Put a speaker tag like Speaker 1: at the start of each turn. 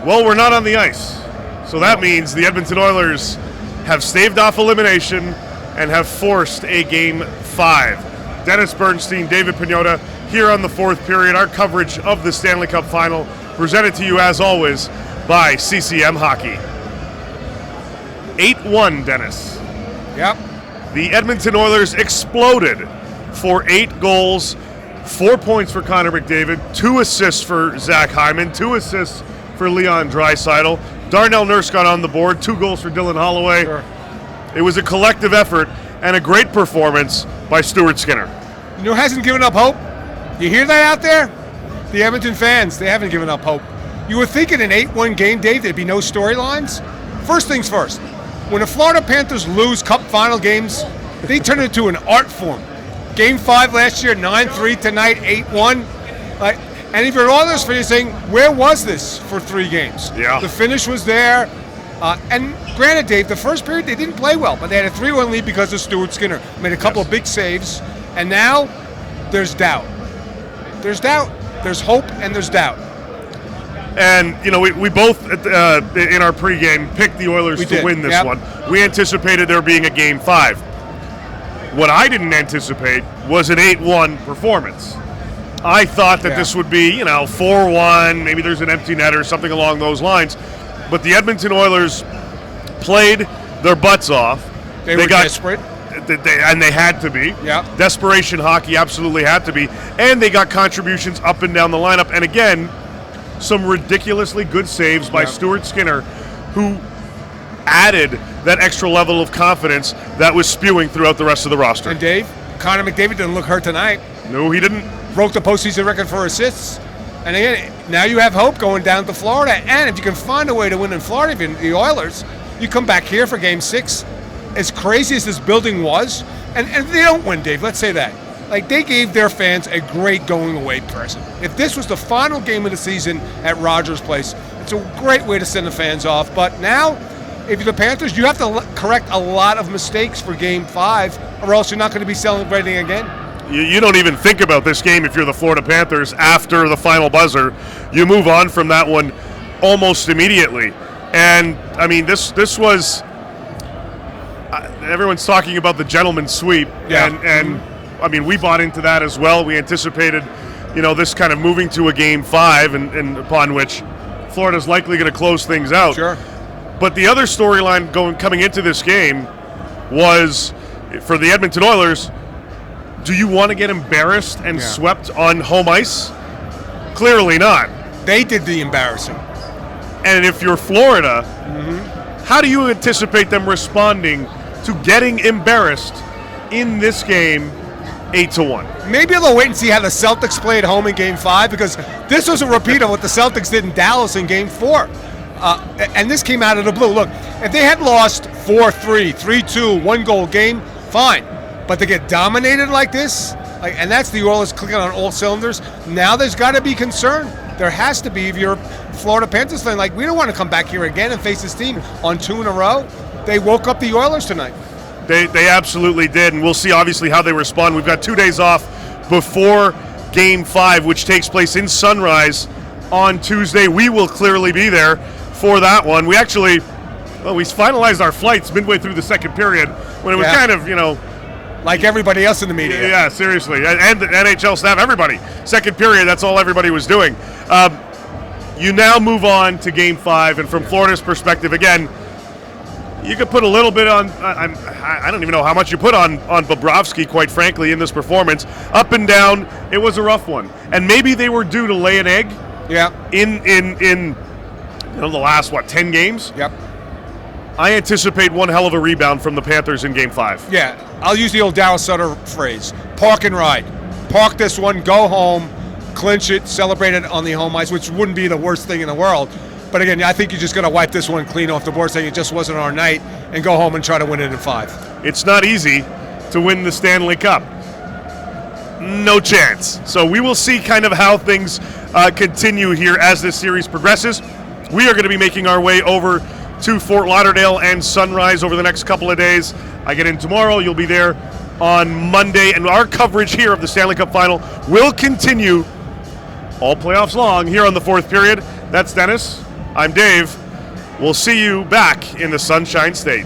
Speaker 1: Well, we're not on the ice. So that means the Edmonton Oilers have staved off elimination and have forced a Game 5. Dennis Bernstein, David Pagnotta, here on the fourth period. Our coverage of the Stanley Cup Final, presented to you, as always, by CCM Hockey. 8-1, Dennis.
Speaker 2: Yep.
Speaker 1: The Edmonton Oilers exploded for 8 goals, 4 points for Connor McDavid, 2 assists for Zach Hyman, 2 assists for Leon Draisaitl. Darnell Nurse got on the board, 2 goals for Dylan Holloway.
Speaker 2: Sure.
Speaker 1: It was a collective effort and a great performance by Stuart Skinner.
Speaker 2: You know who hasn't given up hope? You hear that out there? The Edmonton fans, they haven't given up hope. You would think in an 8-1 game, Dave, there'd be no storylines. First things first, when the Florida Panthers lose Cup Final games, they turn it into an art form. Game 5 last year, 9-3, tonight 8-1. And if you're Oilers fan, you're saying, where was this for 3 games?
Speaker 1: Yeah.
Speaker 2: The finish was there. And granted, Dave, the first period they didn't play well, but they had a 3-1 lead because of Stuart Skinner. Made a couple of big saves, and now there's doubt. There's doubt. There's hope, and there's doubt.
Speaker 1: And, you know, we both, in our pregame, picked the Oilers to win this one. We anticipated there being a Game 5. What I didn't anticipate was an 8-1 performance. I thought that this would be, 4-1, maybe there's an empty net or something along those lines. But the Edmonton Oilers played their butts off.
Speaker 2: They were desperate.
Speaker 1: And they had to be.
Speaker 2: Yeah.
Speaker 1: Desperation hockey absolutely had to be. And they got contributions up and down the lineup. And again, some ridiculously good saves by Stuart Skinner, who added that extra level of confidence that was spewing throughout the rest of the roster.
Speaker 2: And Dave, Connor McDavid didn't look hurt tonight.
Speaker 1: No, he didn't.
Speaker 2: Broke the postseason record for assists. And again, now you have hope going down to Florida. And if you can find a way to win in Florida, if you're the Oilers, you come back here for Game 6. As crazy as this building was, and if they don't win, Dave, let's say that. They gave their fans a great going-away present. If this was the final game of the season at Rogers Place, it's a great way to send the fans off. But now, if you're the Panthers, you have to correct a lot of mistakes for Game 5, or else you're not going to be celebrating again.
Speaker 1: You don't even think about this game if you're the Florida Panthers after the final buzzer. You move on from that one almost immediately. And, I mean, this was... everyone's talking about the gentleman's sweep.
Speaker 2: Yeah.
Speaker 1: And I mean, we bought into that as well. We anticipated, this kind of moving to a Game 5 and upon which Florida's likely going to close things out.
Speaker 2: Sure.
Speaker 1: But the other storyline coming into this game was, for the Edmonton Oilers, do you want to get embarrassed and swept on home ice? Clearly not.
Speaker 2: They did the embarrassing.
Speaker 1: And if you're Florida, how do you anticipate them responding to getting embarrassed in this game 8-1?
Speaker 2: Maybe they'll wait and see how the Celtics play at home in Game 5, because this was a repeat of what the Celtics did in Dallas in Game 4. And this came out of the blue. Look, if they had lost 4-3, 3-2, 1-goal game, fine. But to get dominated like this, and that's the Oilers clicking on all cylinders, now there's got to be concern. There has to be if you're Florida Panthers fan. We don't want to come back here again and face this team on 2 in a row. They woke up the Oilers tonight.
Speaker 1: They absolutely did, and we'll see obviously how they respond. We've got 2 days off before Game 5, which takes place in Sunrise on Tuesday. We will clearly be there for that one. We actually, we finalized our flights midway through the second period when it was kind of,
Speaker 2: like everybody else in the media.
Speaker 1: Yeah, seriously. And the NHL staff, everybody. Second period, that's all everybody was doing. You now move on to Game 5, and from Florida's perspective, again, you could put a little bit on, I don't even know how much you put on Bobrovsky, quite frankly, in this performance. Up and down, it was a rough one. And maybe they were due to lay an egg in the last, 10 games?
Speaker 2: Yep.
Speaker 1: I anticipate one hell of a rebound from the Panthers in Game 5.
Speaker 2: Yeah, I'll use the old Darryl Sutter phrase, park and ride. Park this one, go home, clinch it, celebrate it on the home ice, which wouldn't be the worst thing in the world. But again, I think you're just going to wipe this one clean off the board, saying it just wasn't our night, and go home and try to win it in 5.
Speaker 1: It's not easy to win the Stanley Cup. No chance. So we will see kind of how things continue here as this series progresses. We are going to be making our way over to Fort Lauderdale and Sunrise over the next couple of days. I get in tomorrow. You'll be there on Monday. And our coverage here of the Stanley Cup Final will continue all playoffs long here on the fourth period. That's Dennis. I'm Dave. We'll see you back in the Sunshine State.